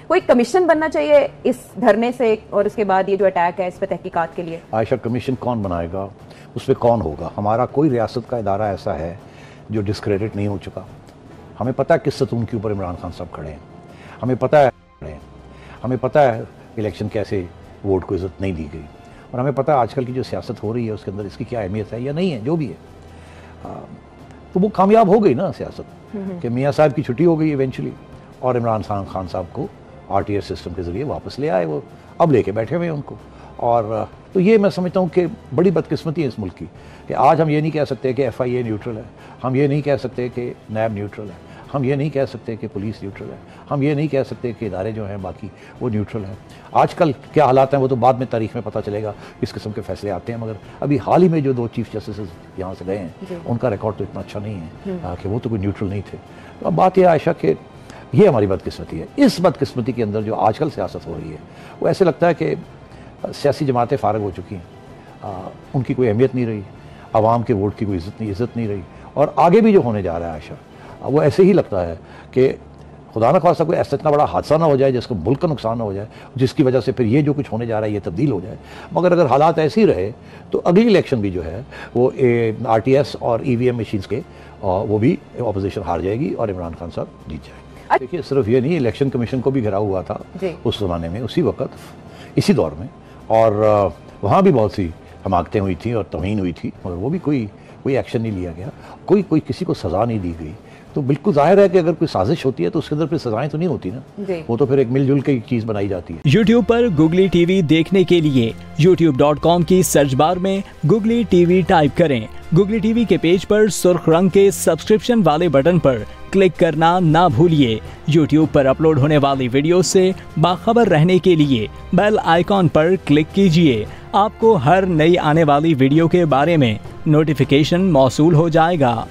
कोई कमीशन बनना चाहिए इस धरने से और उसके बाद ये जो अटैक है इस पर तहकीकात के लिए? आयशा, कमीशन कौन बनाएगा, उस पर कौन होगा? हमारा कोई रियासत का इदारा ऐसा है जो डिस्क्रेडिट नहीं हो चुका। हमें पता है किस सतून के ऊपर इमरान खान साहब खड़े हैं, हमें पता है इलेक्शन कैसे वोट को इज्जत नहीं दी गई, और हमें पता है आजकल की जो सियासत हो रही है उसके अंदर इसकी क्या अहमियत है या नहीं है, जो भी है। तो वो कामयाब हो गई ना सियासत कि मियाँ साहब की छुट्टी हो गई इवेंचुअली, और इमरान खान साहब को RTS सिस्टम के ज़रिए वापस ले आए, वो अब लेके बैठे हुए हैं उनको। और तो ये मैं समझता हूँ कि बड़ी बदकिस्मती है इस मुल्क की कि आज हम ये नहीं कह सकते कि FIA न्यूट्रल है, हम ये नहीं कह सकते कि नैब न्यूट्रल है, हम ये नहीं कह सकते कि पुलिस न्यूट्रल है, हम ये नहीं कह सकते कि इदारे जो हैं बाकी वो न्यूट्रल हैं। आजकल क्या हालात हैं वो तो बाद में तारीख में पता चलेगा, इस किस्म के फैसले आते हैं, मगर अभी हाल ही में जो 2 चीफ जस्टिस यहाँ से गए हैं उनका रिकॉर्ड तो इतना अच्छा नहीं है कि वो तो कोई न्यूट्रल नहीं थे। तो अब बात यह आयशा कि ये हमारी बदकिस्मती है। इस बदकिस्मती के अंदर जो आजकल सियासत हो रही है वो ऐसे लगता है कि सियासी जमातें फारग हो चुकी हैं, उनकी कोई अहमियत नहीं रही, आवाम के वोट की कोई इज़्ज़त नहीं रही, और आगे भी जो होने जा रहा है आयशा वो ऐसे ही लगता है कि खुदा न खास्ता कोई ऐसा इतना बड़ा हादसा ना हो जाए जिसको मुल्क का नुकसान ना हो जाए, जिसकी वजह से फिर ये जो कुछ होने जा रहा है ये तब्दील हो जाए। मगर अगर हालात ऐसे ही रहे तो अगली इलेक्शन भी जो है वो RTS और EVM मशीन्स के वो भी अपोजिशन हार जाएगी और इमरान खान साहब जीत जाएंगे। देखिए, सिर्फ ये नहीं, इलेक्शन कमीशन को भी घेरा हुआ था उस ज़माने में, उसी वक्त, इसी दौर में, और वहाँ भी बहुत सी हमाकतें हुई थी और तौहीन हुई थी, मगर वो भी कोई एक्शन नहीं लिया गया, कोई किसी को सज़ा नहीं दी गई। तो बिल्कुल जाहिर है कि अगर कोई साजिश होती है तो उसके अंदर फिर सजाएं तो नहीं होती ना, वो तो फिर एक मिलजुल के चीज बनाई जाती है। YouTube पर Googley TV देखने के लिए youtube.com की सर्च बार में Googley TV टाइप करें। Googley TV के पेज पर सुर्ख रंग के सब्सक्रिप्शन वाले बटन पर क्लिक करना ना भूलिए। YouTube पर अपलोड होने वाली वीडियो से बाखबर रहने के लिए बेल आइकॉन पर क्लिक कीजिए। आपको हर नई आने वाली वीडियो के बारे में नोटिफिकेशन मौसूल हो जाएगा।